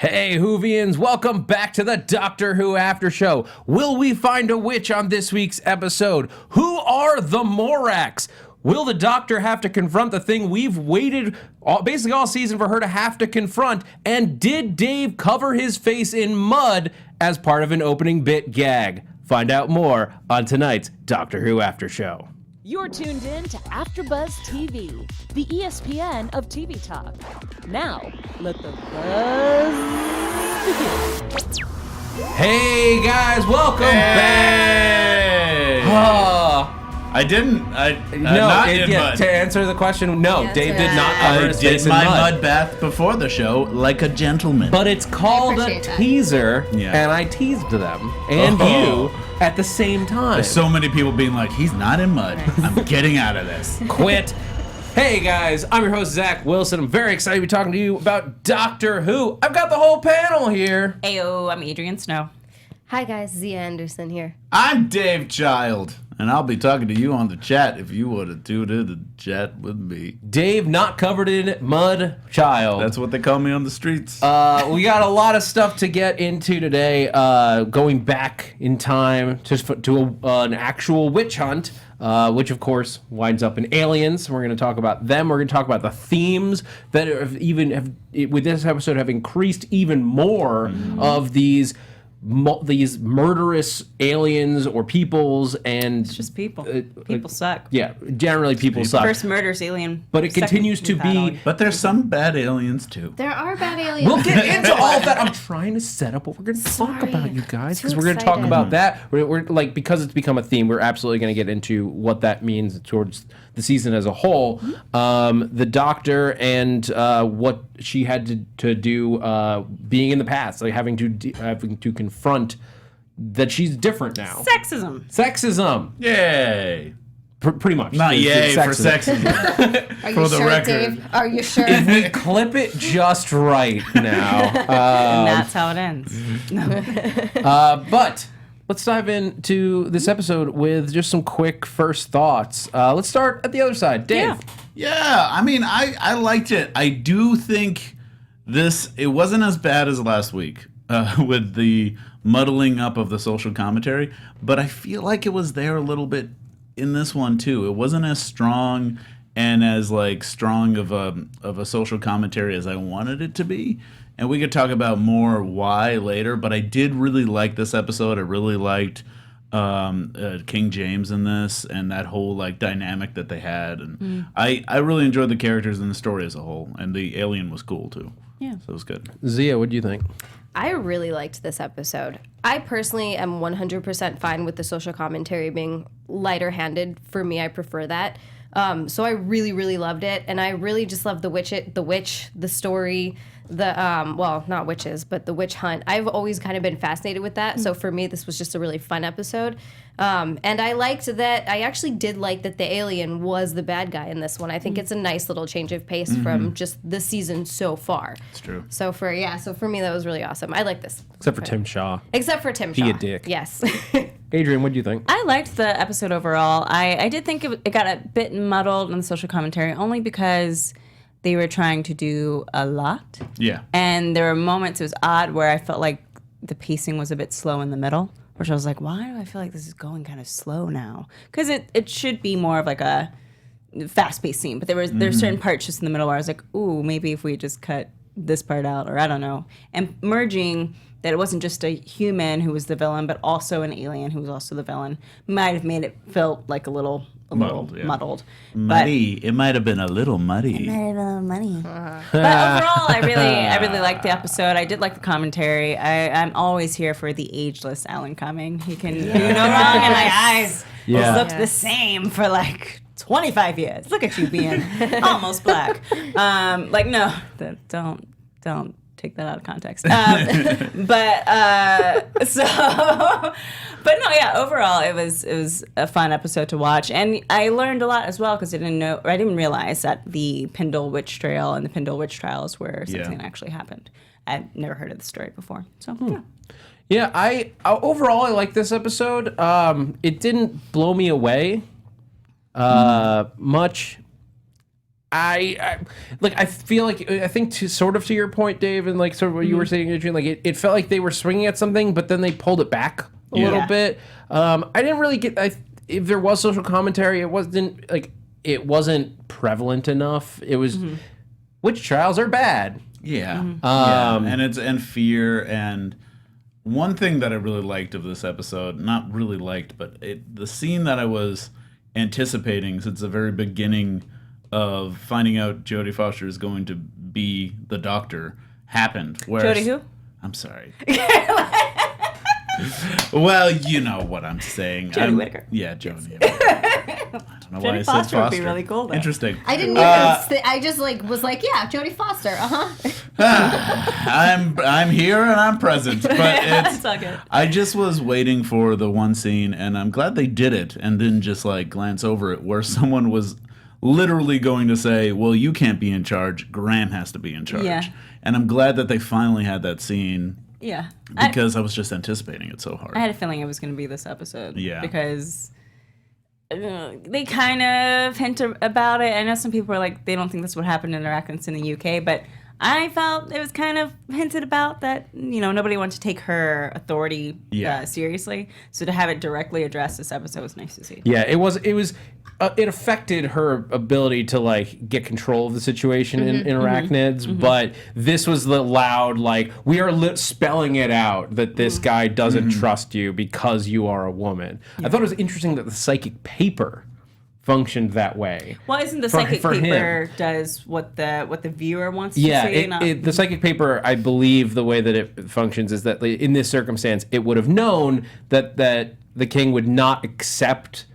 Hey Whovians, welcome back to the Doctor Who After Show. Will we find a witch on this week's episode? Who are the Morax? Will the Doctor have to confront the thing we've waited basically all season for her to have to confront? And did Dave cover his face in mud as part of an opening bit gag? Find out more on tonight's Doctor Who After Show. You're tuned in to AfterBuzz TV, the ESPN of TV talk. Now, let the buzz begin. Hey guys, welcome back. To answer the question, no, Dave did not cover his face in mud. I did my mud. mud bath before the show like a gentleman. But it's called a teaser, and I teased them and you at the same time. There's so many people being like, he's not in mud. I'm getting out of this. Quit. Hey guys, I'm your host Zach Wilson. I'm very excited to be talking to you about Doctor Who. I've got the whole panel here. Ayo, I'm Adrian SNow. Hi guys, Xia Anderson here. I'm Dave Child, and I'll be talking to you on the chat if you want to tune in to chat with me. Dave, not covered in mud, Child. That's what they call me on the streets. We got a lot of stuff to get into today, going back in time to an actual witch hunt, which of course winds up in aliens. We're going to talk about them. We're going to talk about the themes that with this episode have increased even more of these murderous aliens or peoples, and It's just people. People suck. Yeah, generally people suck. First murder's alien. But it continues to be. But there's some bad aliens too. There are bad aliens. We'll get into all of that. I'm trying to set up what we're going to talk about, you guys, because we're going to talk about that. We're like, because it's become a theme, we're absolutely going to get into what that means towards the season as a whole. The Doctor and what she had to do being in the past, like having to confront that she's different now. Sexism. Yay. Pretty much. Not yay for sexism. Are for you the sure, record. Dave? Are you sure? If we clip it just right now. And that's how it ends. But let's dive into this episode with just some quick first thoughts. Let's start at the other side. Dave. Yeah, I mean, I liked it. I do think it wasn't as bad as last week with the muddling up of the social commentary, but I feel like it was there a little bit in this one too. It wasn't as strong and as strong of a social commentary as I wanted it to be. And we could talk about more why later, but I did really like this episode. I really liked King James in this and that whole dynamic that they had. And I really enjoyed the characters and the story as a whole. And the alien was cool too. Yeah. So it was good. Zia, what do you think? I really liked this episode. I personally am 100% fine with the social commentary being lighter-handed. For me, I prefer that. So I really, really loved it, and I really just loved the witch, the story, well, not witches, but the witch hunt. I've always kind of been fascinated with that. So for me, this was just a really fun episode. And I liked that. I actually did like that the alien was the bad guy in this one. I think it's a nice little change of pace from just the season so far. It's true. So for me, that was really awesome. I like this. Except for Tim Shaw. Except for Tim Shaw. He a dick. Yes. Adrian, what do you think? I liked the episode overall. I did think it got a bit muddled in the social commentary, only because they were trying to do a lot. Yeah. And there were moments, it was odd, where I felt like the pacing was a bit slow in the middle, which I was like, why do I feel like this is going kind of slow now? Because it should be more of a fast-paced scene, but there's certain parts just in the middle where I was like, ooh, maybe if we just cut this part out, or I don't know. And merging that it wasn't just a human who was the villain, but also an alien who was also the villain, might have made it feel like a little muddled. Muddy. It might have been a little muddy. But overall, I really liked the episode. I did like the commentary. I'm always here for the ageless Alan Cumming. He can do no wrong in my eyes. Yeah. He's looked the same for 25 years. Look at you being almost black. No, don't take that out of context. But no, yeah. Overall, it was a fun episode to watch, and I learned a lot as well because I didn't realize that the Pendle Witch Trail and the Pendle Witch Trials were something that actually happened. I'd never heard of the story before, so yeah. Yeah, I overall I like this episode. It didn't blow me away much. I feel like I think to your point, Dave, and like sort of what you were saying, Adrian, like it felt like they were swinging at something, but then they pulled it back a little bit. I didn't really get. If there was social commentary, it wasn't prevalent enough. It was witch trials are bad. Yeah, and fear. And one thing that I really liked of this episode, not really liked, but the scene that I was anticipating since the very beginning of finding out Jodie Foster is going to be the Doctor happened. Jodie who? I'm sorry. Well, you know what I'm saying. Jodie Whittaker. Yeah, Jodie. I don't know why I said Foster Foster. would be really cool, though. Interesting. I didn't even. I just was like, yeah, Jodie Foster. I'm here and I'm present, but It's all good. I just was waiting for the one scene, and I'm glad they did it and didn't just like glance over it, where someone was literally going to say, well, you can't be in charge, Graham has to be in charge. Yeah. And I'm glad that they finally had that scene. Yeah. Because I was just anticipating it so hard. I had a feeling it was going to be this episode. Yeah. Because they kind of hint about it. I know some people are like, they don't think this would happen in Arachnids in the UK, but I felt it was kind of hinted about that, nobody wanted to take her authority seriously. So to have it directly addressed this episode was nice to see. Yeah, it affected her ability to like get control of the situation in Arachnids, but this was the loud like we are spelling it out that this guy doesn't trust you because you are a woman. I thought it was interesting that the psychic paper functioned that way. Well, isn't the psychic paper does what the viewer wants to see? The psychic paper, I believe the way that it functions is that in this circumstance, it would have known that the king would not accept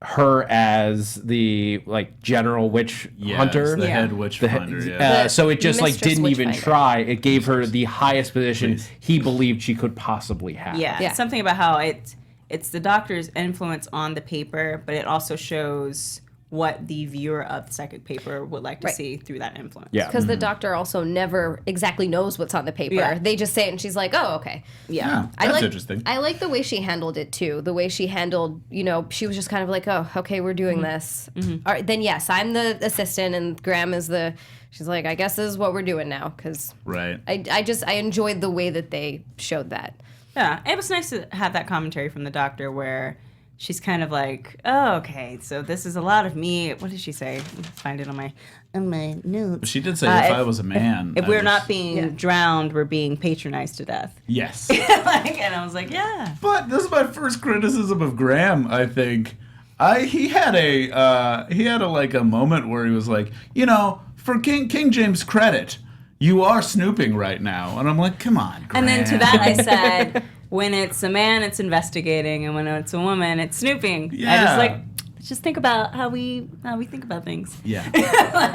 her as the like general witch hunter, the head witch finder. So it just like Mistress didn't even Witchfinder. try. It gave her the highest position he believed she could possibly have. Yeah. Something about how it's the Doctor's influence on the paper, but it also shows what the viewer of the psychic paper would like to see through that influence. Yeah. Because the Doctor also never exactly knows what's on the paper. Yeah. They just say it, and she's like, "Oh, okay." Yeah, that's interesting. I like the way she handled it too. The way she handled, she was just kind of like, "Oh, okay, we're doing this. All right, then yes, I'm the assistant, and Graham is the." She's like, "I guess this is what we're doing now." Because I enjoyed the way that they showed that. Yeah, it was nice to have that commentary from the Doctor where she's kind of like, oh, okay, so this is a lot of me. What did she say? Let's find it on my notes. She did say, if I was a man. If we're not being drowned, we're being patronized to death. Yes. And I was like, yeah. But this is my first criticism of Graham, I think. He had a moment where he was like, for King James' credit, you are snooping right now. And I'm like, come on, Graham. And then to that I said, when it's a man, it's investigating, and when it's a woman, it's snooping. Yeah. I just think about how we think about things. Yeah.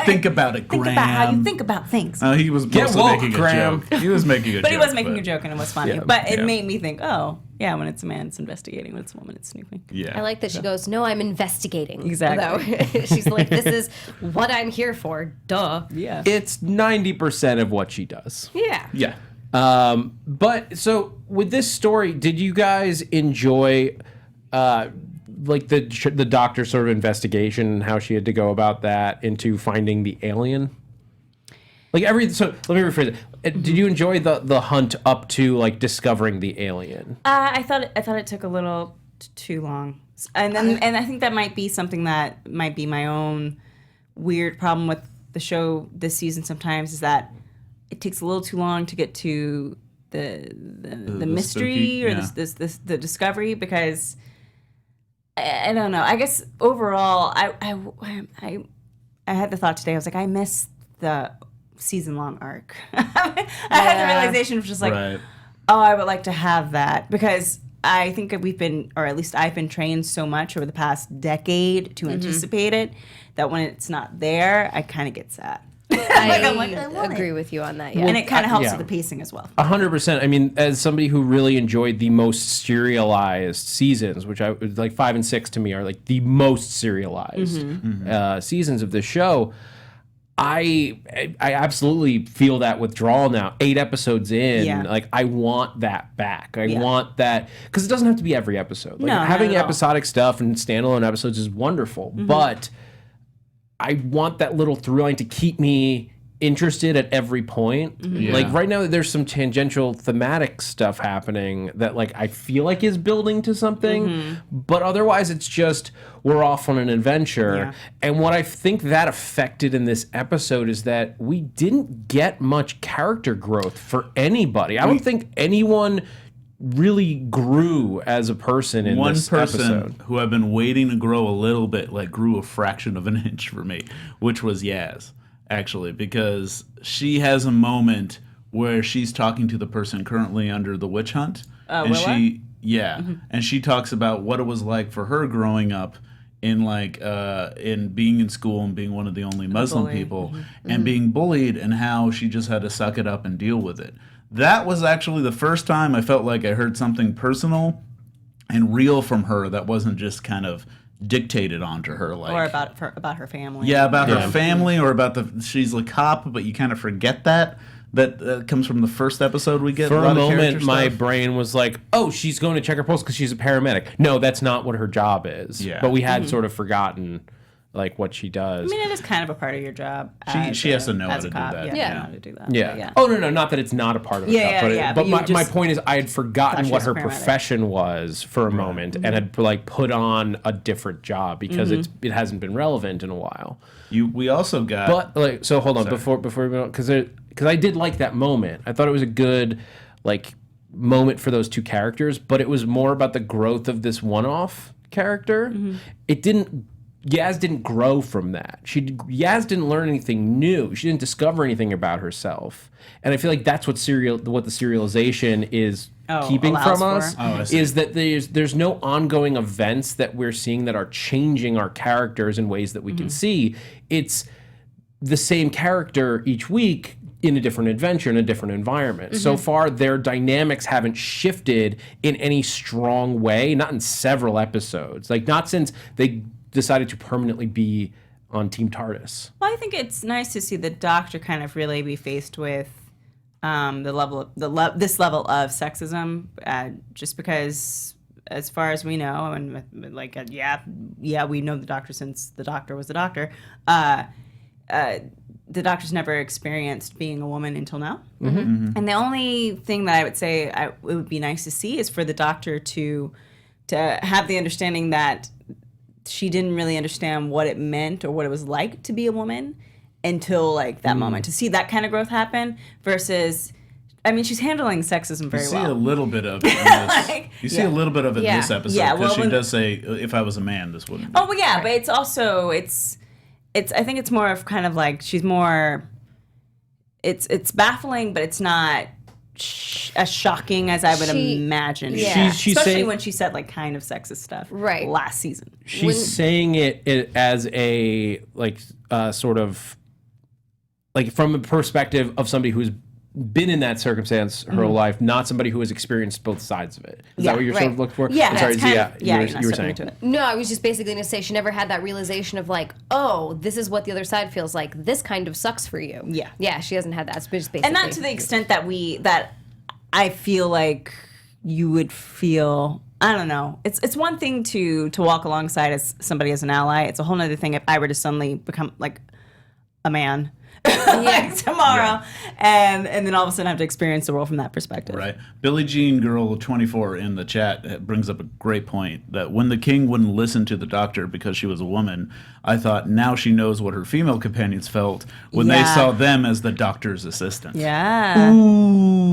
Think about it, Graham. Think about how you think about things. He was mostly making Graham. a joke. He was making a joke. But he was making a joke, and it was funny. Yeah, but it made me think, oh, yeah, when it's a man, it's investigating. When it's a woman, it's snooping. Yeah. I like that she goes, "No, I'm investigating." Exactly. Though. She's like, "This is what I'm here for." Duh. Yeah. It's 90% of what she does. Yeah. Yeah. But so with this story, did you guys enjoy like the Doctor's sort of investigation and how she had to go about that into finding the alien? So let me rephrase it. Did you enjoy the hunt up to like discovering the alien? I thought it took a little too long, and I think that might be something that might be my own weird problem with the show this season. Sometimes is that it takes a little too long to get to the mystery spooky, or the discovery, because I don't know. I guess overall, I had the thought today. I was like, I miss the season-long arc. I had the realization of just like, oh, I would like to have that, because I think we've been, or at least I've been trained so much over the past decade to anticipate it, that when it's not there, I kind of get sad. I agree with you on that. Yeah. And it kind of helps with the pacing as well. 100%. I mean, as somebody who really enjoyed the most serialized seasons, which I like 5 and 6 to me are like the most serialized seasons of the show. I absolutely feel that withdrawal now. 8 episodes in, like I want that back. I want that, because it doesn't have to be every episode. Like, No, having not at all. episodic stuff and standalone episodes is wonderful, but I want that little through line to keep me interested at every point. Yeah. Like right now there's some tangential thematic stuff happening that like I feel like is building to something, but otherwise it's just we're off on an adventure. And what I think that affected in this episode is that we didn't get much character growth for anybody. I don't think anyone really grew as a person in this episode. Who I've been waiting to grow a little bit, like grew a fraction of an inch for me, which was Yaz, actually, because she has a moment where she's talking to the person currently under the witch hunt. And Willa? and she talks about what it was like for her growing up in like in being in school and being one of the only Muslim people and being bullied, and how she just had to suck it up and deal with it. That was actually the first time I felt like I heard something personal and real from her that wasn't just kind of dictated onto her, like, or about her family. Yeah, about her family, or about she's a cop, but you kind of forget that comes from the first episode we get. For a moment, my stuff. brain was like, "Oh, she's going to check her pulse because she's a paramedic." No, that's not what her job is. Yeah. But we had sort of forgotten like what she does. I mean, it is kind of a part of your job. She has to know how as to a do cop. that. Yeah, Yeah. you know how to do that. Yeah. But Oh no, not that it's not a part of the Yeah, job, yeah, but, yeah, but but you my just point is, I had forgotten thought what she her was a paramedic. profession was for a moment, and had like put on a different job because it hasn't been relevant in a while. We also got, But like, so hold on Sorry. before we move on, because I did like that moment. I thought it was a good like moment for those two characters, but it was more about the growth of this one-off character. Yaz didn't grow from that. Yaz didn't learn anything new. She didn't discover anything about herself. And I feel like that's what the serialization is keeping allows from us. for. I see. Is that there's no ongoing events that we're seeing that are changing our characters in ways that we can see. It's the same character each week in a different adventure, in a different environment. So far, their dynamics haven't shifted in any strong way, not in several episodes. Like, not since they decided to permanently be on Team Tardis. Well, I think it's nice to see the Doctor kind of really be faced with this level of sexism, just because, as far as we know, and like we know the Doctor since the Doctor was the Doctor. The Doctor's never experienced being a woman until now, and the only thing that I would say it would be nice to see is for the Doctor to have the understanding that she didn't really understand what it meant or what it was like to be a woman until like that moment. To see that kind of growth happen versus, I mean, she's handling sexism very you see well. a little bit of it in this. Like, You see a little bit of it in this episode, Yeah, because well, she does say, "If I was a man, this wouldn't." Oh, well, yeah, but it's also it's I think it's more of kind of like she's more. It's baffling, but it's not as shocking as I would imagine. Yeah. She's especially saying, when she said like kind of sexist stuff Right. last season. she's saying it as a like sort of like from a perspective of somebody who's been in that circumstance her whole life, not somebody who has experienced both sides of it. Is that what you're sort of right. looking for? Yeah, I'm sorry, that's kind Xia, of, yeah, you were saying. into it. No, I was just basically going to say she never had that realization of like, oh, this is what the other side feels like. This kind of sucks for you. Yeah. Yeah, she hasn't had that. It's just basically. And not to the extent that I feel like you would feel. I don't know. It's one thing to walk alongside as somebody as an ally. It's a whole other thing if I were to suddenly become like a man like tomorrow, and then all of a sudden have to experience the world from that perspective. Right. Billie Jean Girl 24 in the chat brings up a great point that when the king wouldn't listen to the Doctor because she was a woman, I thought now she knows what her female companions felt when they Yeah. saw them as the Doctor's assistants. Yeah.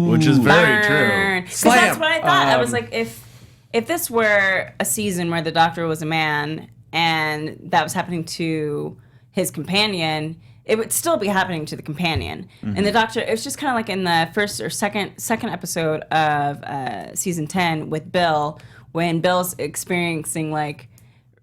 Which is very Burn. true. 'Cause Slam. that's what I thought. I was like, if this were a season where the Doctor was a man and that was happening to his companion, it would still be happening to the companion. And the Doctor, it was just kind of like in the first or second episode of season 10 with Bill, when Bill's experiencing like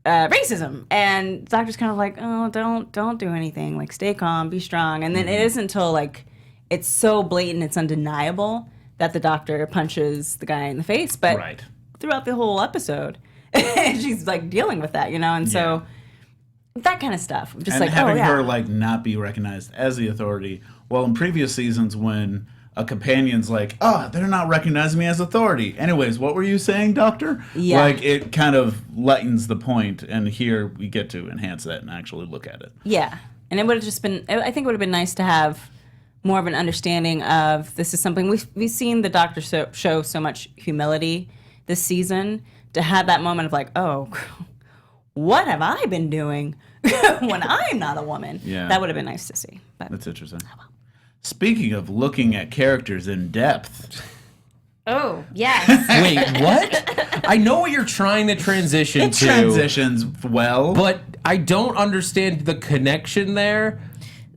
racism, and the Doctor's kind of like, oh, don't do anything, like stay calm, be strong. And then it isn't until like it's so blatant, it's undeniable that the Doctor punches the guy in the face. But Right. throughout the whole episode, she's like dealing with that, and so that kind of stuff. Just And like, having oh, yeah. her like not be recognized as the authority. Well, in previous seasons when a companion's like, oh, they're not recognizing me as authority. Anyways, what were you saying, Doctor? Yeah. Like, it kind of lightens the point, and here we get to enhance that and actually look at it. Yeah. And it would have just been, I think it would have been nice to have more of an understanding of this is something we've seen the Doctor show so much humility this season, to have that moment of like, oh, what have I been doing when I'm not a woman? Yeah. That would have been nice to see. But That's interesting. Speaking of looking at characters in depth, Oh, yes. Wait, what? I know what you're trying to transition to. transitions well. But I don't understand the connection there.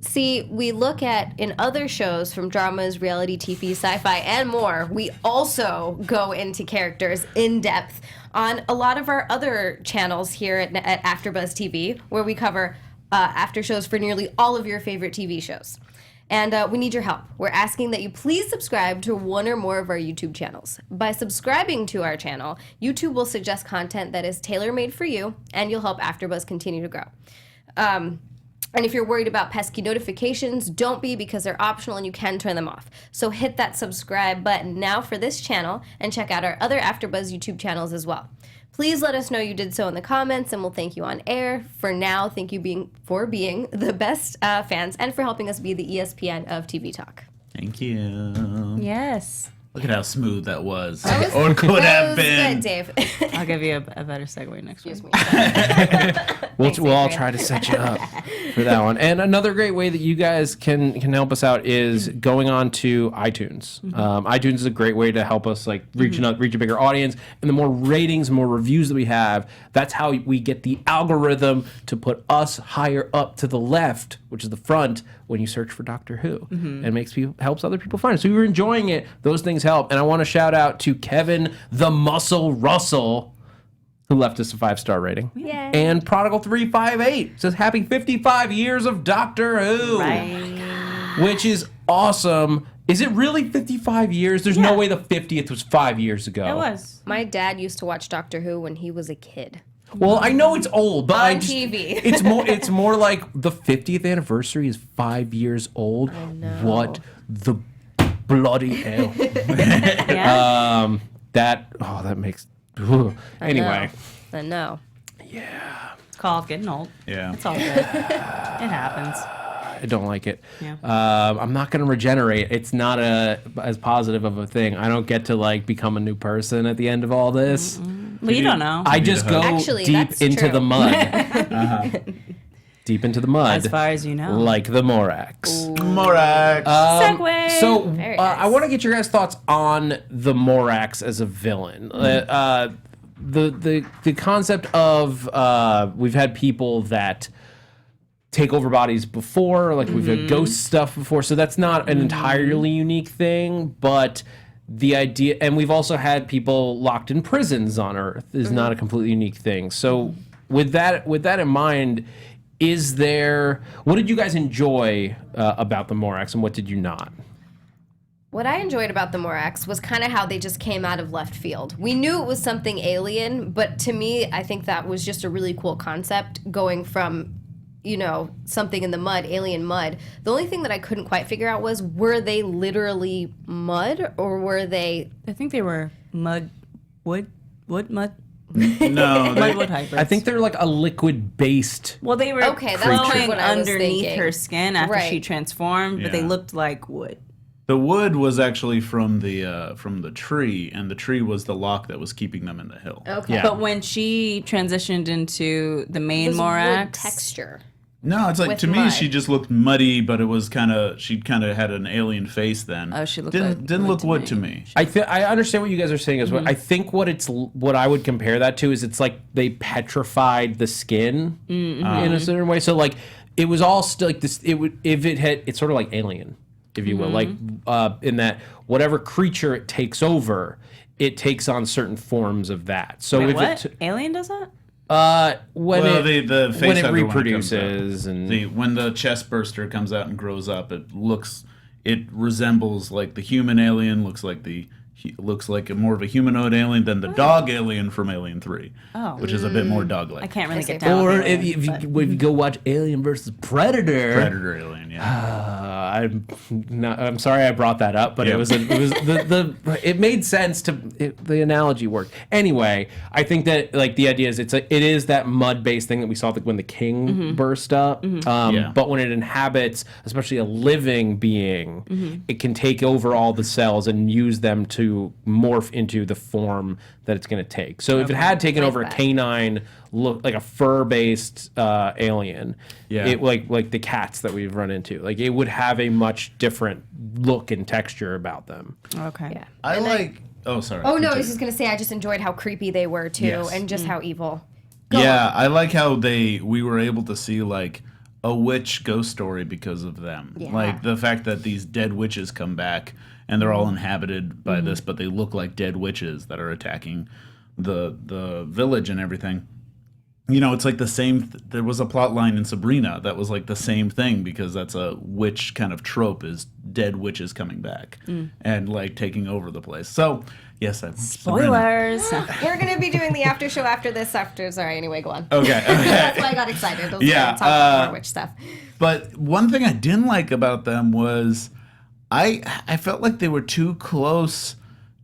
See, we look at in other shows from dramas, reality TV, sci-fi, and more, we also go into characters in depth on a lot of our other channels here at AfterBuzz TV, where we cover after shows for nearly all of your favorite TV shows. And we need your help. We're asking that you please subscribe to one or more of our YouTube channels. By subscribing to our channel, YouTube will suggest content that is tailor-made for you, and you'll help AfterBuzz continue to grow. And if you're worried about pesky notifications, don't be, because they're optional and you can turn them off. So hit that subscribe button now for this channel and check out our other AfterBuzz YouTube channels as well. Please let us know you did so in the comments, and we'll thank you on air. For now, thank you for being the best fans and for helping us be the ESPN of TV Talk. Thank you. yes. Look at how smooth that was. was- Or could That have was been. good, Dave. I'll give you a better segue next week. Excuse me. We'll all Adrian. try to set you up for that one. And another great way that you guys can help us out is going on to iTunes. iTunes is a great way to help us like reach a bigger audience. And the more ratings, more reviews that we have, that's how we get the algorithm to put us higher up to the left, which is the front, when you search for Doctor Who. And helps other people find it. So if you're enjoying it, those things help. And I want to shout out to Kevin the Muscle Russell, who left us a 5-star rating. Yay. And Prodigal358 says, happy 55 years of Doctor Who. Right. Which is awesome. Is it really 55 years? There's no way the 50th was 5 years ago. It was. My dad used to watch Doctor Who when he was a kid. Well, I know it's old, but On TV. It's more like the 50th anniversary is 5 years old. I know. What the bloody hell? Yeah. That makes. Anyway. I know. It's called getting old. Yeah. It's all good. It happens. I don't like it. Yeah. I'm not going to regenerate. It's not as positive of a thing. I don't get to like become a new person at the end of all this. Well, you don't know. I just go Actually, deep that's into true. the mud. Deep into the mud. As far as you know. Like the Morax. Morax. Segue. So Very I nice. want to get your guys' thoughts on the Morax as a villain. The concept of we've had people that take over bodies before, like we've had ghost stuff before, so that's not an entirely unique thing, but the idea, and we've also had people locked in prisons on Earth, is not a completely unique thing. So with that in mind, what did you guys enjoy about the Morax, and what did you not? What I enjoyed about the Morax was kind of how they just came out of left field. We knew it was something alien, but to me, I think that was just a really cool concept, going from, something in the mud, alien mud. The only thing that I couldn't quite figure out was, were they literally mud, or were they... I think they were wood mud. No, Wood hybrids. I think they're like a liquid-based. Well, they were Okay, that's kind of glowing what I was underneath thinking. her skin after she Right. transformed, but they Yeah. looked like wood. the wood was actually from the tree, and the tree was the lock that was keeping them in the hill. Okay. Yeah. But when she transitioned into the It main was wood Morax, texture. No, it's like, With to me, mud. she just looked muddy, but it was she kind of had an alien face then. Oh, she looked didn't like look wood wood to to me. me. I understand what you guys are saying as well. I think what I would compare that to is it's like they petrified the skin in a certain way. So like it was all still like this. It's sort of like Alien, if you will, like in that whatever creature it takes over, it takes on certain forms of that. So Wait, if what? it Alien does that? Well, the face when it hugger when reproduces comes out. and when the chest burster comes out and grows up, it resembles like the human alien, looks like the he looks like more of a humanoid alien than the dog alien from Alien 3, which is a bit more dog-like. I can't really get down. Or with if aliens, you go watch Alien versus Predator. Predator alien, yeah. I'm sorry I brought that up, but it was it made sense the analogy worked. Anyway, I think that like the idea is it is that mud-based thing that we saw when the king burst up. But when it inhabits, especially a living being, it can take over all the cells and use them to morph into the form that it's going to take. So if it had taken over a canine look, like a fur-based alien, it like the cats that we've run into, like it would have a much different look and texture about them. Okay. Yeah. Oh, sorry. Oh no, I was just gonna say I just enjoyed how creepy they were too, and just how evil. I like how we were able to see like a witch ghost story because of them. Yeah. Like the fact that these dead witches come back and they're all inhabited by this, but they look like dead witches that are attacking the village and everything. You know, it's like the same. There was a plot line in Sabrina that was like the same thing, because that's a witch kind of trope, is dead witches coming back and like taking over the place. So yes, Spoilers. We're gonna be doing the after show after this. Sorry. Anyway, go on. Okay. That's why I got excited. Let's talk about more witch stuff. But one thing I didn't like about them was I felt like they were too close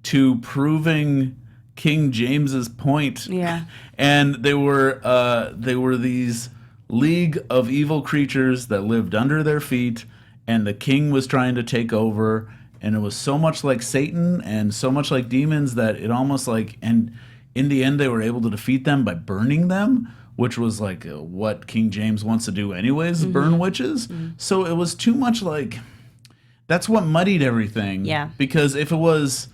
to proving King James's point. Yeah. And they were these league of evil creatures that lived under their feet, and the king was trying to take over, and it was so much like Satan and so much like demons that it almost like, and in the end they were able to defeat them by burning them, which was like what King James wants to do anyways, burn witches. So it was too much like, that's what muddied everything. Yeah. Because if it was,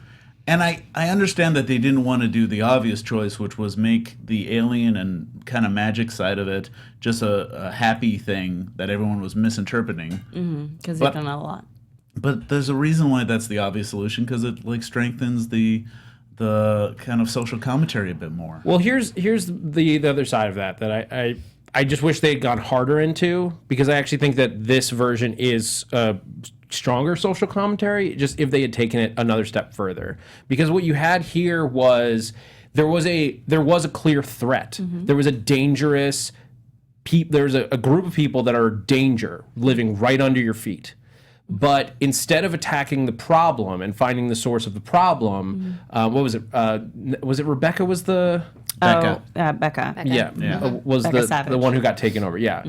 and I understand that they didn't want to do the obvious choice, which was make the alien and kind of magic side of it just a happy thing that everyone was misinterpreting. Because they've done a lot. But there's a reason why that's the obvious solution, because it like strengthens the kind of social commentary a bit more. Well, here's the other side of that I just wish they had gone harder into, because I actually think that this version is stronger social commentary, just if they had taken it another step further. Because what you had here was there was a clear threat. There was a dangerous there's a group of people that are danger living right under your feet. But instead of attacking the problem and finding the source of the problem, what was it? Was it Rebecca was the... Becca. Becca. Yeah. Was Becca the one who got taken over. Yeah.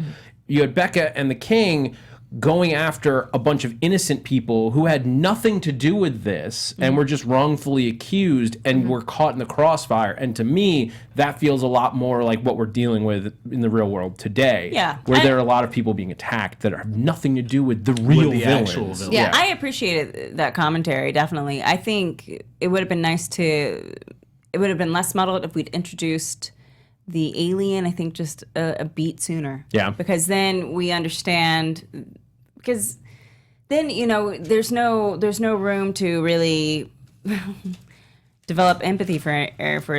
You had Becca and the king going after a bunch of innocent people who had nothing to do with this and were just wrongfully accused and were caught in the crossfire. And to me, that feels a lot more like what we're dealing with in the real world today. Yeah. Where there are a lot of people being attacked that have nothing to do with the real villains. actual villains. Yeah. I appreciated that commentary, definitely. I think it would have been nice it would have been less muddled if we'd introduced the alien, I think, just a beat sooner. Yeah. Because then we understand, because then, you know, there's no room to really develop empathy for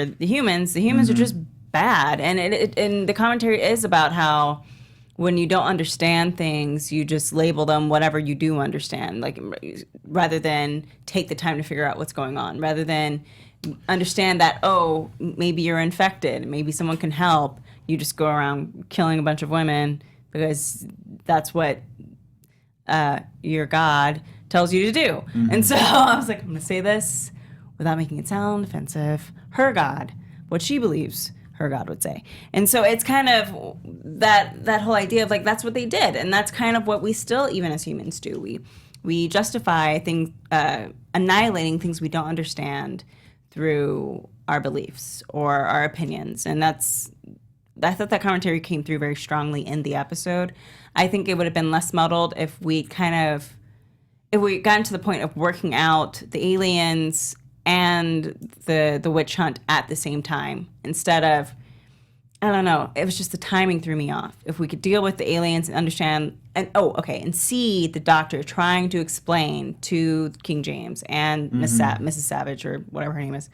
the humans. The humans are just bad. And the commentary is about how when you don't understand things, you just label them whatever you do understand, like rather than take the time to figure out what's going on, rather than understand that, oh, maybe you're infected, maybe someone can help. You just go around killing a bunch of women because that's what your God tells you to do. And so I was like, I'm going to say this without making it sound offensive. Her God, what she believes her God would say. And so it's kind of that whole idea of like, that's what they did. And that's kind of what we still, even as humans, do. We justify things, annihilating things we don't understand through our beliefs or our opinions. And I thought that commentary came through very strongly in the episode. I think it would have been less muddled if we gotten to the point of working out the aliens and the witch hunt at the same time, instead of, I don't know, it was just the timing threw me off. If we could deal with the aliens and understand, and see the doctor trying to explain to King James and Mrs. Savage, or whatever her name is,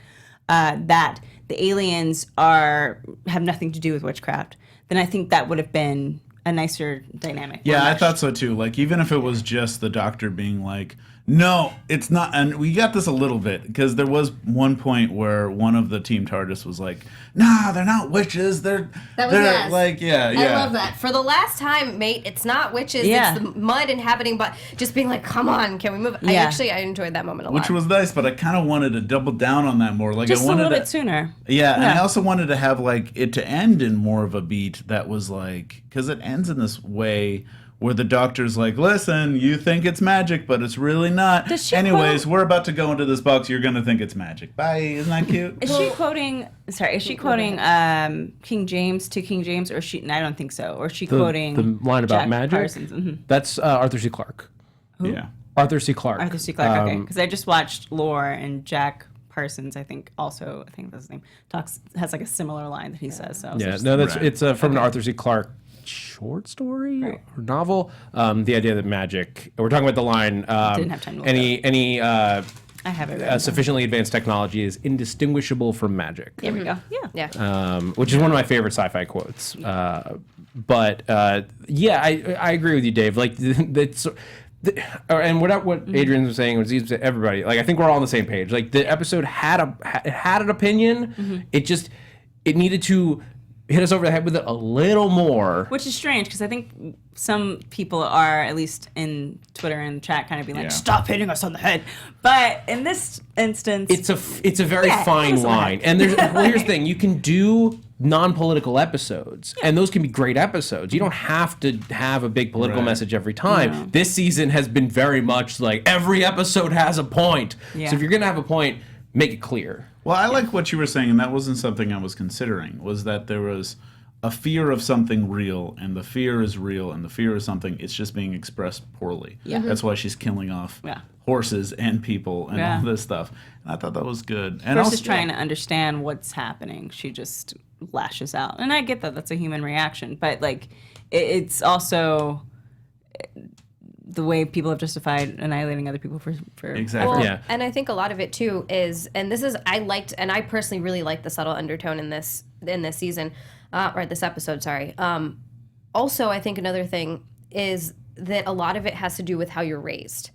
that the aliens have nothing to do with witchcraft, then I think that would have been a nicer dynamic. Yeah, I thought so too. Like, even if it was just the doctor being like, No, it's not. And we got this a little bit because there was one point where one of the Team Tardis was like, "Nah, they're not witches. They're yes. like, yeah. I love that. For the last time, mate, it's not witches. Yeah. It's the mud inhabiting, but just being like, come on, can we move? Yeah. I enjoyed that moment a lot. Which was nice, but I kind of wanted to double down on that more. Like Just I a wanted little to, bit sooner. Yeah, and I Yeah. also wanted to have like it to end in more of a beat that was like, because it ends in this way where the doctor's like, listen, you think it's magic, but it's really not. Does she Anyways, quote- we're about to go into this box. You're going to think it's magic. Bye. Isn't that cute? Is she quoting? Sorry, is she quoting King James, or is she? No, I don't think so. Or is she quoting the line about Jack magic? Parsons? Mm-hmm. That's Arthur C. Clarke. Yeah. Arthur C. Clarke. Arthur C. Clarke. Okay, because I just watched Lore and Jack Parsons. I think that's his name. Has like a similar line that he says. So I was Yeah, just- no, that's Right. it's from an Arthur C. Clarke short story or novel. The idea that magic. We're talking about the line. Didn't have time to look any I have it. Right sufficiently advanced technology is indistinguishable from magic. There we go. Yeah. Yeah. Which is one of my favorite sci-fi quotes. But yeah, I agree with you, Dave. Like that's. And what Adrian was saying was everybody. Like I think we're all on the same page. Like the episode had an opinion. It needed to hit us over the head with it a little more. Which is strange because I think some people are, at least in Twitter and chat, kind of being like, Yeah. "Stop hitting us on the head." But in this instance, It's a very fine it's a line. And there's here's the thing: you can do non-political episodes, and those can be great episodes. You don't have to have a big political Right. message every time. This season has been very much like every episode has a point. Yeah. So if you're gonna have a point, make it clear. Well, I like what you were saying, and that wasn't something I was considering, was that there was a fear of something real, and the fear is real, and the fear is something, it's just being expressed poorly. Yeah. That's why she's killing off Yeah. horses and people and Yeah. all this stuff. And I thought that was good. And versus trying to understand what's happening, she just lashes out. And I get that that's a human reaction, but like it's also the way people have justified annihilating other people for Exactly. Well, Yeah. and I think a lot of it too is, and this is I personally really liked the subtle undertone in this season, or this episode. Sorry. Also, I think another thing is that a lot of it has to do with how you're raised,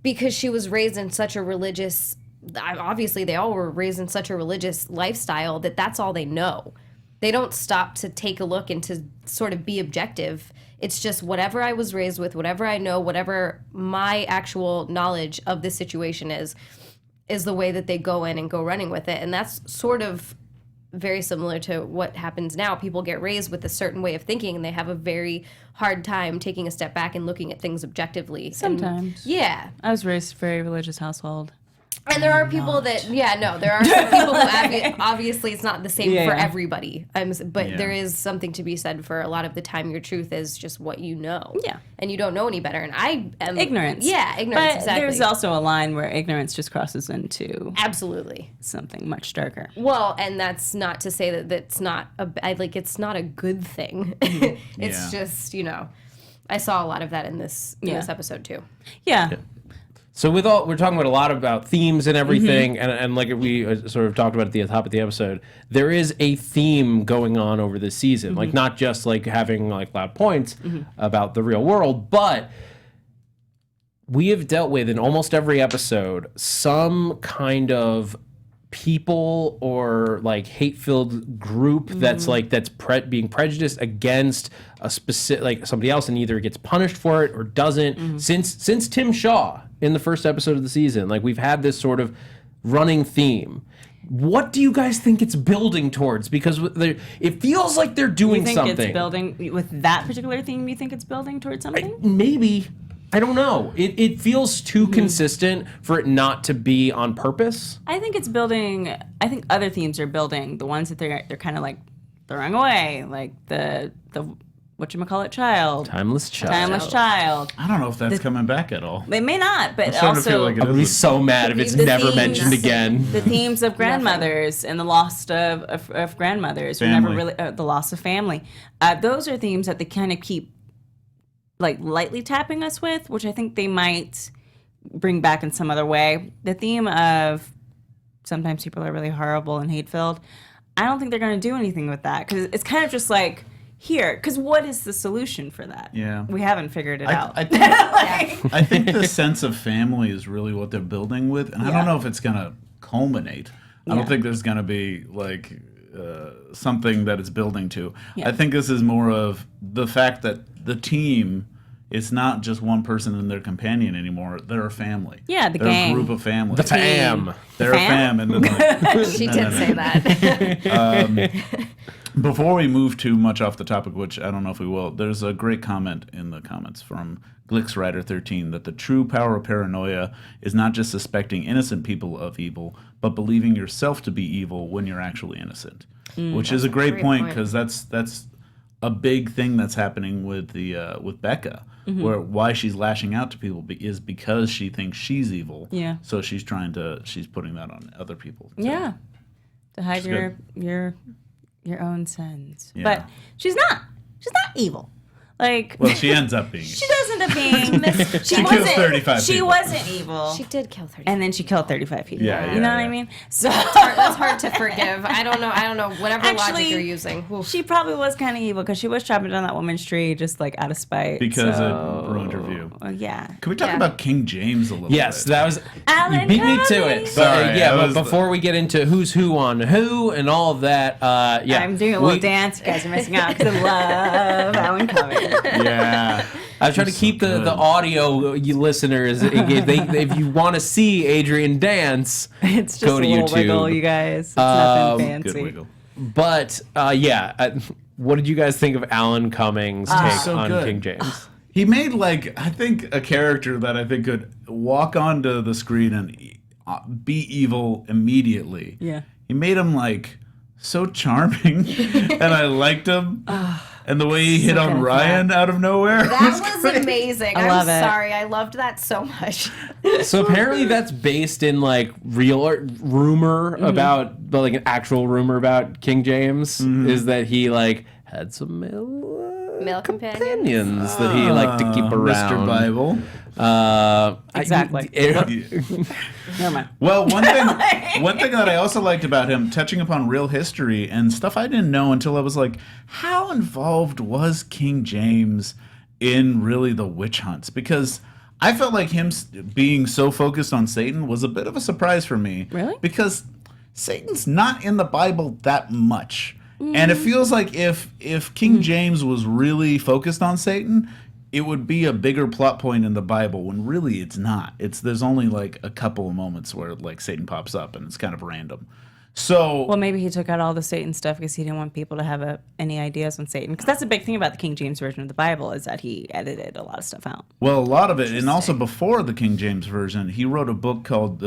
because she was raised in such a religious. Obviously, they all were raised in such a religious lifestyle that that's all they know. They don't stop to take a look and to sort of be objective. It's just whatever I was raised with, whatever I know, whatever my actual knowledge of this situation is the way that they go in and go running with it. And that's sort of very similar to what happens now. People get raised with a certain way of thinking, and they have a very hard time taking a step back and looking at things objectively. Sometimes. Yeah. I was raised in a very religious household. And there are people there are some people who obviously it's not the same Yeah, for yeah. everybody. But Yeah. there is something to be said for a lot of the time your truth is just what you know. Yeah. And you don't know any better. And I am Ignorance. Yeah, ignorance, But exactly. there's also a line where ignorance just crosses into Absolutely. something much darker. Well, and that's not to say that that's not it's not a good thing. It's Yeah. just, I saw a lot of that in this episode too. Yeah. So we're talking about a lot about themes and everything, and like we sort of talked about at the top of the episode, there is a theme going on over this season, like not just like having like loud points about the real world, but we have dealt with in almost every episode some kind of people or like hate-filled group that's being prejudiced against a specific, like somebody else, and either gets punished for it or doesn't. Since Tim Shaw in the first episode of the season, like we've had this sort of running theme. What do you guys think it's building towards? Because it feels like they're doing You think something. it's building with that particular theme? You think it's building towards something? Maybe. I don't know. It feels too consistent for it not to be on purpose. I think it's building. I think other themes are building. The ones that they're kind of like throwing away, like the whatchamacallit child, Timeless child. timeless child. I don't know if that's coming back at all. It may not, but I'm starting to feel also like it I would be is. so mad if it's The never themes. mentioned again. the themes of grandmothers and the loss of grandmothers, or never Family. really the loss of family. Those are themes that they kind of keep like lightly tapping us with, which I think they might bring back in some other way. The theme of sometimes people are really horrible and hate-filled. I don't think they're going to do anything with that, because it's kind of just like, here, because what is the solution for that? Yeah. We haven't figured it out. I think the sense of family is really what they're building with, and I don't know if it's gonna culminate. I don't think there's gonna be like something that it's building to. I think this is more of the fact that the team is not just one person and their companion anymore. They're a family. Yeah, the They're gang. a group of families. The fam. They're a fam, and then like, She did say that. before we move too much off the topic, which I don't know if we will, there's a great comment in the comments from GlixRider13 that the true power of paranoia is not just suspecting innocent people of evil, but believing yourself to be evil when you're actually innocent. Which is a great point, because that's a big thing that's happening with the with Becca, where why she's lashing out to people is because she thinks she's evil. Yeah. So she's putting that on other people. too. Yeah, to hide Which is your own sins. Yeah. But she's not evil. Like, Well, she ends up being. she does end up being. She kills 35 She people. wasn't evil. She did kill 30. And then she killed 35 people. Yeah, you know yeah, what I yeah. mean? So That's hard to forgive. I don't know. Whatever Actually, logic you're using. Oof. she probably was kind of evil because she was chopping down that woman's tree just like out of spite. Because it ruined her view. Yeah. Can we talk Yeah. about King James a little Yes, bit? that was. Alan You beat me to Cumming. it. Sorry, yeah, I but was- before we get into who's who on who and all of that, yeah. I'm doing a little dance. You guys are missing out because I love Alan Cumming. Yeah. I try to keep the audio you listeners. If you want to see Adrian dance, It's just go a to little YouTube. wiggle, you guys. It's nothing fancy. Good wiggle. But what did you guys think of Alan Cumming's take so on good. King James? He made I think a character that I think could walk onto the screen and be evil immediately. Yeah. He made him so charming, and I liked him. And the way he hit on good. Ryan out of nowhere. That was amazing. I love I'm it. sorry. I loved that so much. So apparently that's based in real rumor about, an actual rumor about King James is that he had some Male companions that he liked to keep around. Mr. Bible. Exactly. Never mind. Well, one thing that I also liked about him, touching upon real history and stuff I didn't know until I was like, how involved was King James in really the witch hunts? Because I felt like him being so focused on Satan was a bit of a surprise for me. Really? Because Satan's not in the Bible that much. And it feels like if King James was really focused on Satan, it would be a bigger plot point in the Bible, when really it's not. There's only a couple of moments where Satan pops up and it's kind of random. So Well, maybe he took out all the Satan stuff because he didn't want people to have any ideas on Satan. Because that's a big thing about the King James Version of the Bible is that he edited a lot of stuff out. a lot of it, and also before the King James Version, he wrote a book called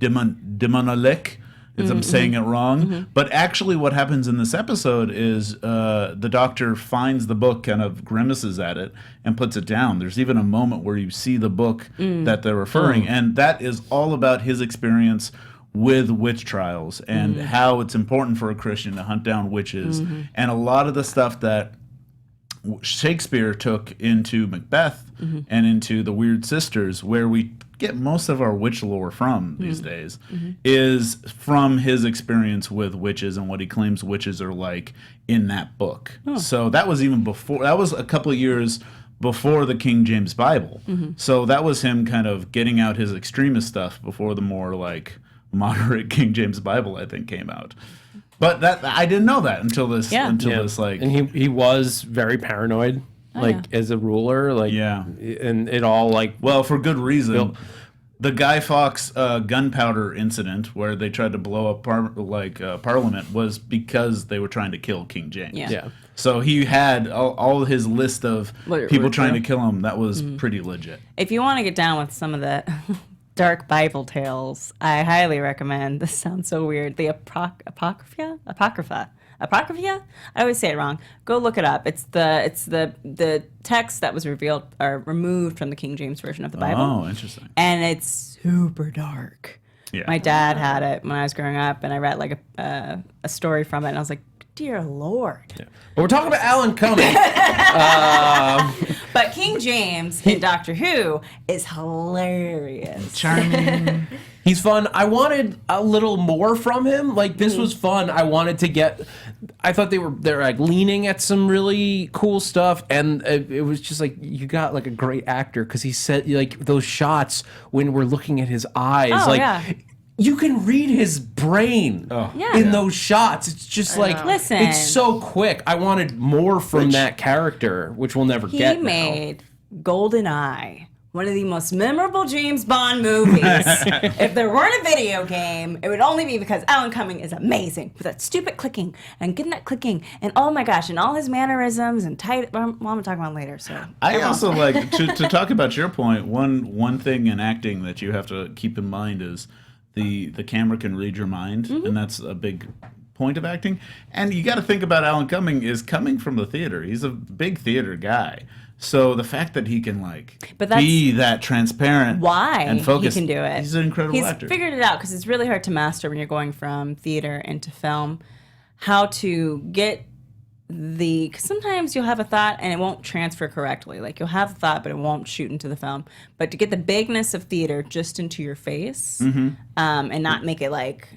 Demonolik. If I'm saying it wrong. But actually what happens in this episode is the doctor finds the book, kind of grimaces at it, and puts it down. There's even a moment where you see the book that they're referring, and that is all about his experience with witch trials and how it's important for a Christian to hunt down witches. And a lot of the stuff that Shakespeare took into Macbeth and into the Weird Sisters, where we get most of our witch lore from these days, is from his experience with witches and what he claims witches are like in that book. So that was even before, that was a couple of years before the King James Bible. So that was him kind of getting out his extremist stuff before the more moderate King James Bible, I think, came out. But that I didn't know that until this. and he was very paranoid, as a ruler, and it all well, for good reason. The Guy Fawkes gunpowder incident, where they tried to blow up Parliament, was because they were trying to kill King James. Yeah. So he had all his list of people were trying true. to kill him. That was pretty legit. If you want to get down with some of the dark Bible tales, I highly recommend, this sounds so weird, the Apocrypha? I always say it wrong. Go look it up. It's the text that was removed from the King James Version of the Bible. Oh, interesting. And it's super dark. Yeah. My dad had it when I was growing up, and I read a story from it, and I was like, dear Lord. But we're talking about Alan Cumming. But King James in Doctor Who is hilarious. Charming. He's fun. I wanted a little more from him. This was fun. I wanted to get. I thought they're like leaning at some really cool stuff, and it was just like you got like a great actor because he said like those shots when we're looking at his eyes, you can read his brain in those shots. It's just like, listen, it's so quick. I wanted more from that character, which we'll never get. He made GoldenEye one of the most memorable James Bond movies. If there weren't a video game, it would only be because Alan Cumming is amazing with that stupid clicking and getting that clicking and oh my gosh, and all his mannerisms and tight. Well, I'm gonna talk about later. So I also like to talk about your point. One thing in acting that you have to keep in mind is the camera can read your mind, and that's a big point of acting. And you got to think about Alan Cumming is coming from the theater. He's a big theater guy. So the fact that he can be that transparent and focused, he can do it. He's an incredible actor. He's figured it out because it's really hard to master when you're going from theater into film. How to get because sometimes you'll have a thought and it won't transfer correctly. Like you'll have a thought, but it won't shoot into the film. But to get the bigness of theater just into your face and not make it like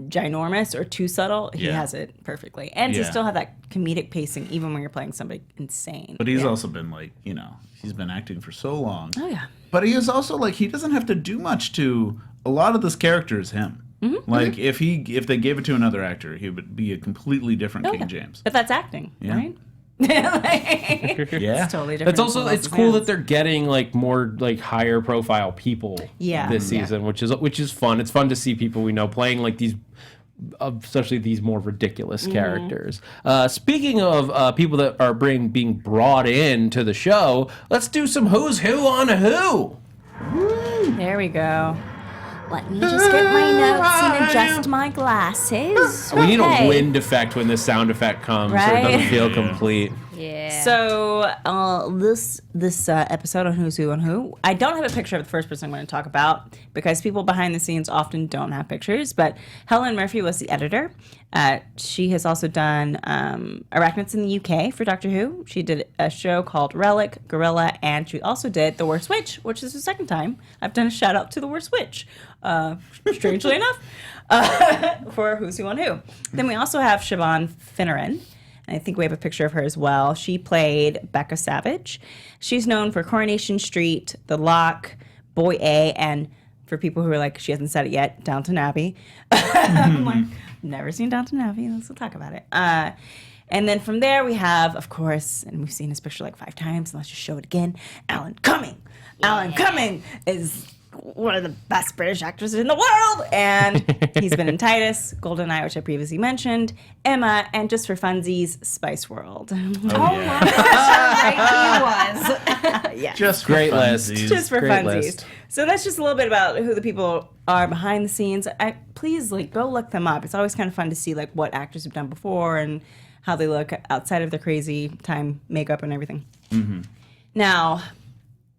ginormous or too subtle, he has it perfectly. And to still have that comedic pacing even when you're playing somebody insane. But he's also been he's been acting for so long. Oh yeah. But he is also he doesn't have to do much to a lot of this character is him. If they gave it to another actor, he would be a completely different King James. But that's acting, right? It's totally different. It's also it's cool that they're getting more higher profile people this season, which is fun. It's fun to see people we know playing these, especially these more ridiculous characters. Speaking of people that are being brought into the show, let's do some Who's Who on Who. There we go. Let me just get my notes and adjust my glasses. We need a wind effect when this sound effect comes, so it doesn't feel complete. Yeah. So this episode on Who's Who on Who, I don't have a picture of the first person I'm going to talk about because people behind the scenes often don't have pictures. But Helen Murphy was the editor. She has also done Arachnids in the UK for Doctor Who. She did a show called Relic, Gorilla, and she also did The Worst Witch, which is the second time I've done a shout out to The Worst Witch, strangely enough, for Who's Who on Who. Then we also have Siobhan Finneran. I think we have a picture of her as well. She played Becca Savage. She's known for Coronation Street, The Lock, Boy A, and for people who are like, she hasn't said it yet, Downton Abbey. I'm like, never seen Downton Abbey. Let's talk about it. And then from there we have, of course, and we've seen his picture 5 times, and let's just show it again, Alan Cumming. Yeah. Alan Cumming is one of the best British actors in the world, and he's been in Tardis, GoldenEye, which I previously mentioned, Emma, and just for funsies, Spice World. My gosh, right, he was. Yeah, just great list. Just for funsies. So that's just a little bit about who the people are behind the scenes. Please go look them up. It's always kind of fun to see what actors have done before and how they look outside of their crazy time makeup and everything. Now,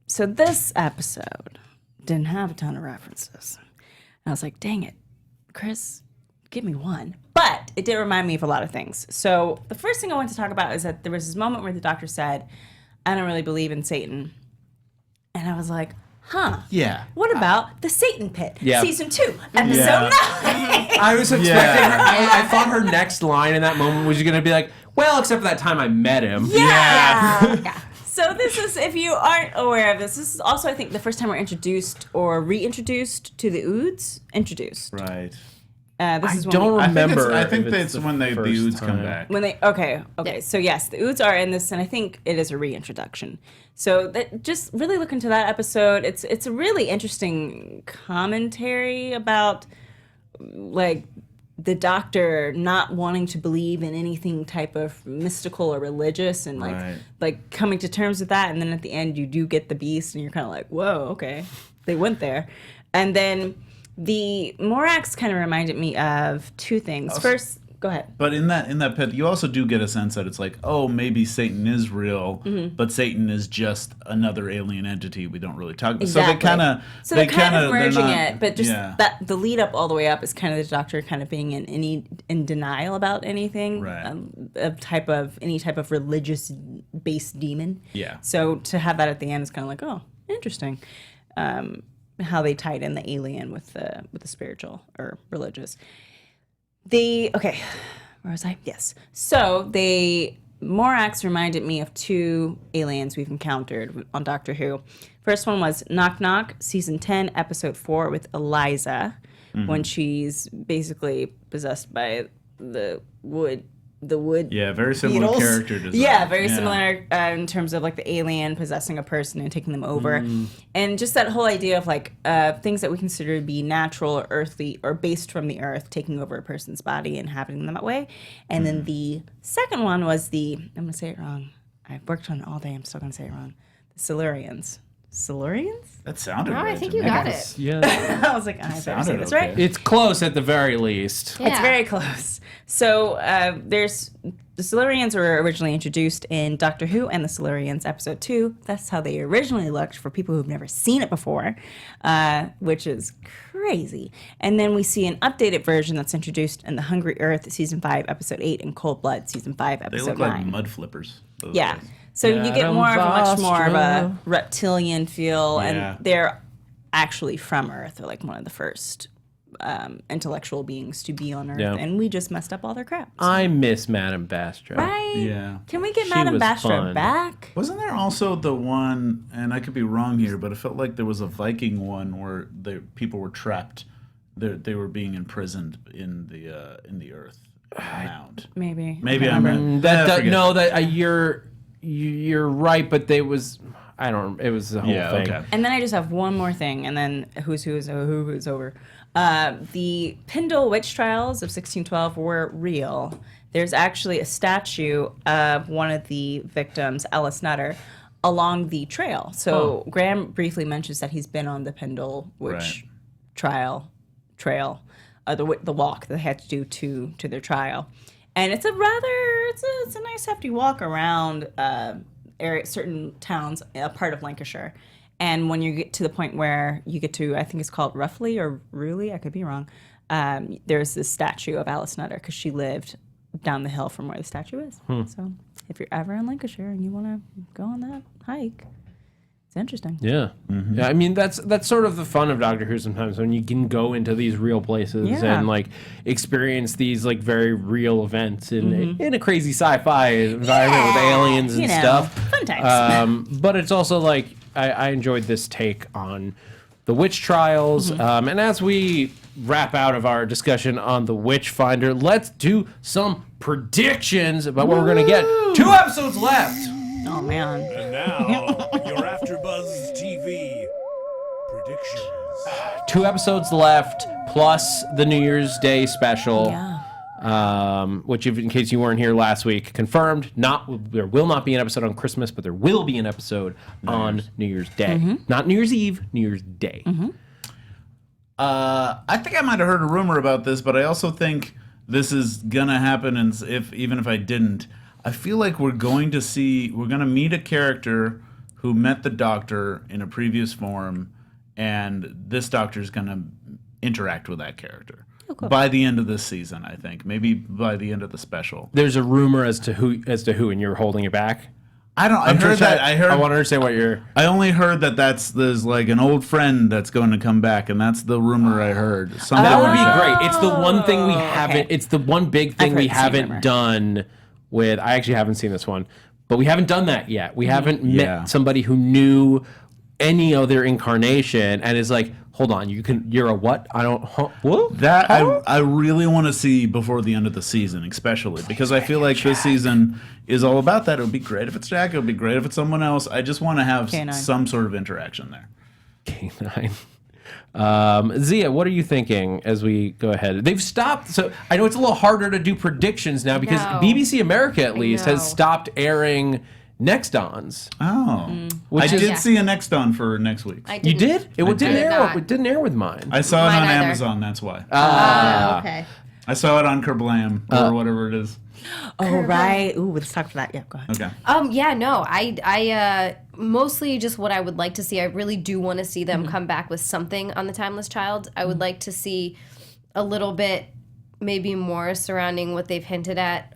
so this episode didn't have a ton of references. And I was like, dang it, Chris, give me one. But it did remind me of a lot of things. So the first thing I want to talk about is that there was this moment where the doctor said, I don't really believe in Satan. And I was like, yeah. What about the Satan Pit? Yeah. Season 2, episode 9. I was expecting her. I thought her next line in that moment was going to be like, well, except for that time I met him. Yeah. So this is, if you aren't aware of this is also, I think, the first time we're introduced or reintroduced to the Oods. Introduced. Right. This is I don't remember. I think that's when the Oods come back. When they okay. So yes, the Oods are in this, and I think it is a reintroduction. So just really look into that episode. It's a really interesting commentary about the doctor not wanting to believe in anything type of mystical or religious, and coming to terms with that. And then at the end, you do get the beast, and you're kind of like, whoa, okay, they went there, and then. The Morax kind of reminded me of 2 things. Also, first, go ahead. But in that pit, you also do get a sense that it's maybe Satan is real, but Satan is just another alien entity we don't really talk about. Exactly. So they're kind of merging it, but just that the lead up all the way up is kind of the doctor kind of being in denial about anything, right. Any type of religious based demon. Yeah. So to have that at the end is kind of like, oh, interesting. How they tied in the alien with the spiritual or religious. Where Where was I? Yes. So Morax reminded me of 2 aliens we've encountered on Doctor Who. First one was Knock Knock, season 10, episode 4 with Eliza, when she's basically possessed by the wood. Yeah, very similar beetles. character design. Yeah, very similar in terms of like the alien possessing a person and taking them over, and just that whole idea of like things that we consider to be natural or earthly or based from the earth taking over a person's body and inhabiting them that way. And then the second one was I'm gonna say it wrong. I've worked on it all day. I'm still gonna say it wrong. The Silurians. Silurians? That sounded No, right. I think to you me. got it. Yeah. I was like, I better say Sounded this okay. right. It's close at the very least. Yeah. It's very close. So there's the Silurians were originally introduced in Doctor Who and the Silurians episode 2. That's how they originally looked for people who've never seen it before, which is crazy. And then we see an updated version that's introduced in The Hungry Earth season 5 episode 8 and Cold Blood season 5 They episode look 9. like mud flippers. those Yeah. guys. So you get Madam much more of a Vostra. reptilian feel, Yeah. and they're actually from Earth. They're like one of the first intellectual beings to be on Earth, Yeah. and we just messed up all their crap. I miss Madame Vostra. Right? Yeah. Can we get She Madame was Vostra fun. back? Wasn't there also the one, and I could be wrong here, but it felt like there was a Viking one where people were trapped. They were being imprisoned in the earth mound. Maybe. Maybe I I'm remember. You're right, but it was the whole Yeah, thing. okay. And then I just have one more thing, and then who is over. The Pendle witch trials of 1612 were real. There's actually a statue of one of the victims, Alice Nutter, along the trail. So Graham briefly mentions that he's been on the Pendle witch trail, the walk that they had to do to their trial. And it's a nice hefty walk around certain towns, a part of Lancashire. And when you get to the point where you get to, I think it's called Ruffley or Ruley, I could be wrong, there's this statue of Alice Nutter because she lived down the hill from where the statue is. So if you're ever in Lancashire and you want to go on that hike, it's interesting. Yeah. Yeah, I mean that's sort of the fun of Doctor Who sometimes, when you can go into these real places Yeah. and like experience these like very real events in a crazy sci-fi environment with aliens and stuff. Fun times. But it's also like I enjoyed this take on the witch trials. And as we wrap out of our discussion on the Witchfinder, let's do some predictions about what we're gonna get. 2 episodes left. Oh man. And now, your AfterBuzz TV predictions. 2 episodes left, plus the New Year's Day special. Yeah. Which, in case you weren't here last week, confirmed. There will not be an episode on Christmas, but there will be an episode on New Year's Day. Not New Year's Eve, New Year's Day. I think I might have heard a rumor about this, but I also think this is gonna happen. And even if I didn't, I feel like we're gonna meet a character who met the Doctor in a previous form, and this Doctor's gonna interact with that character by the end of this season. I think maybe by the end of the special. There's a rumor as to who, and you're holding it back. I want to understand what you're. I only heard that there's like an old friend that's going to come back, and that's the rumor I heard. That would be great. It's the one thing we haven't. okay. It's the one big thing I've we heard the same haven't rumor. done with. I actually haven't seen this one, but we haven't done that yet. We haven't Yeah. met somebody who knew any other incarnation and is like, hold on, you're a what? I don't. What? That I really want to see before the end of the season, especially because I feel like this season is all about that. It would be great if it's Jack. It would be great if it's someone else. I just want to have K9. some sort of interaction there. K9. Xia, what are you thinking as we go ahead? They've stopped. So I know it's a little harder to do predictions now because know. BBC America at least know. has stopped airing Next-Ons. Oh, Which I is- did see a next on for next week. I You did? It didn't did air. not. It didn't air with mine. I saw it Mine on either. Amazon. That's why. Okay. I saw it on Kerblam or whatever it is. Oh right. Ooh, let's talk for that. Yeah, go ahead. Okay. Yeah, no, I mostly just what I would like to see. I really do want to see them come back with something on the Timeless Child. I would like to see a little bit, maybe more surrounding what they've hinted at.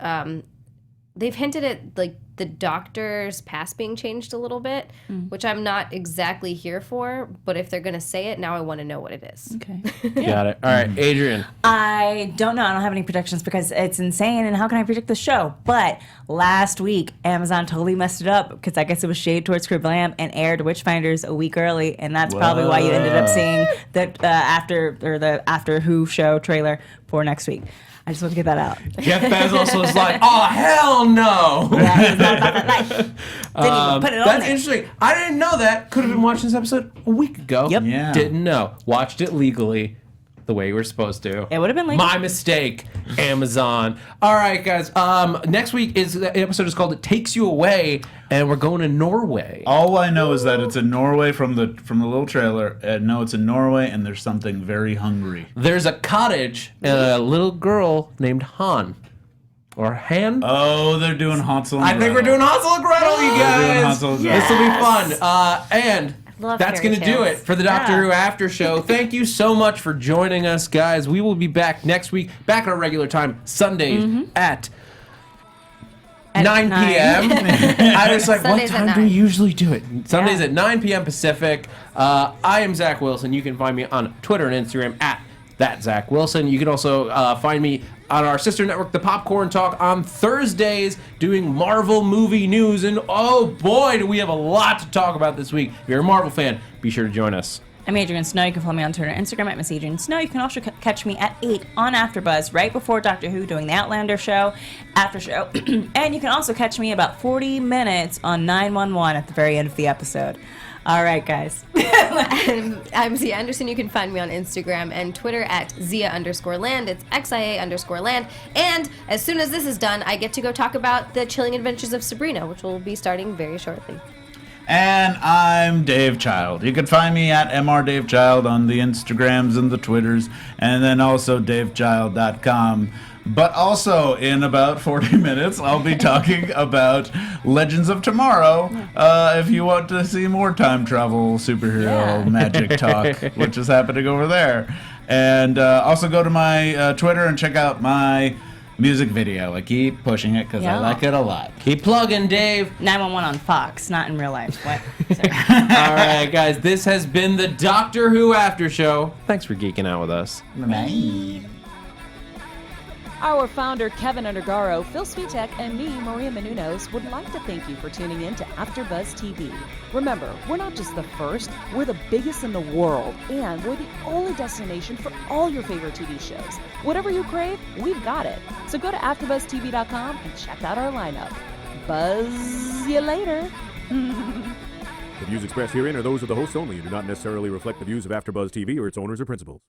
They've hinted at like the Doctor's past being changed a little bit, which I'm not exactly here for. But if they're gonna say it, now I want to know what it is. Okay. Got it. All right, Adrian. I don't know. I don't have any predictions because it's insane. And how can I predict the show? But last week, Amazon totally messed it up because I guess it was shade towards Scribblam and aired Witchfinders a week early, and that's probably why you ended up seeing the After Who show trailer for next week. I just want to get that out. Jeff Bezos was like, "Oh hell no!" Yeah, he's not about that life. Didn't even put it on That's there. interesting. I didn't know that. Could have been watching this episode a week ago. Yep. Yeah. Didn't know. Watched it legally, the way you were supposed to. It would have been legal. My mistake, Amazon. All right, guys. Next week the episode is called "It Takes You Away," and we're going to Norway. All I know is that it's in Norway from the little trailer. I know it's in Norway, and there's something very hungry. There's a cottage and a little girl named Han. Or Han? Oh, they're doing Hansel and I think we're Gretel. doing Hansel and Gretel, you We're doing guys. Hansel and Gretel. This will be fun. And love that's fairy going to do tales. it for the Doctor Who After Show. Thank you so much for joining us, guys. We will be back next week, back at our regular time, Sundays at 9 p.m. I was like, Sundays what at time do we 9. usually do it? Sundays at 9 p.m. Pacific. I am Zach Wilson. You can find me on Twitter and Instagram at that Zach Wilson. You can also find me on our sister network, The Popcorn Talk, on Thursdays, doing Marvel movie news. And oh boy, do we have a lot to talk about this week. If you're a Marvel fan, be sure to join us. I'm Adrian SNow. You can follow me on Twitter and Instagram at Miss Adrian SNow. You can also catch me at 8 on AfterBuzz, right before Doctor Who, doing the Outlander show, after show. And you can also catch me about 40 minutes on 911 at the very end of the episode. All right, guys. I'm Xia Anderson. You can find me on Instagram and Twitter at Xia_land. It's XIA_land. And as soon as this is done, I get to go talk about the Chilling Adventures of Sabrina, which will be starting very shortly. And I'm Dave Child. You can find me at MrDaveChild on the Instagrams and the Twitters, and then also DaveChild.com. But also, in about 40 minutes, I'll be talking about Legends of Tomorrow. If you want to see more time travel, superhero, magic talk, which is happening over there. And also go to my Twitter and check out my music video. I keep pushing it because I like it a lot. Keep plugging, Dave. 911 on Fox, not in real life. What? Sorry. All right, guys. This has been the Doctor Who After Show. Thanks for geeking out with us. Bye. Our founder, Kevin Undergaro, Phil Svitek, and me, Maria Menounos, would like to thank you for tuning in to AfterBuzz TV. Remember, we're not just the first, we're the biggest in the world, and we're the only destination for all your favorite TV shows. Whatever you crave, we've got it. So go to AfterBuzzTV.com and check out our lineup. Buzz you later. The views expressed herein are those of the hosts only and do not necessarily reflect the views of AfterBuzz TV or its owners or principals.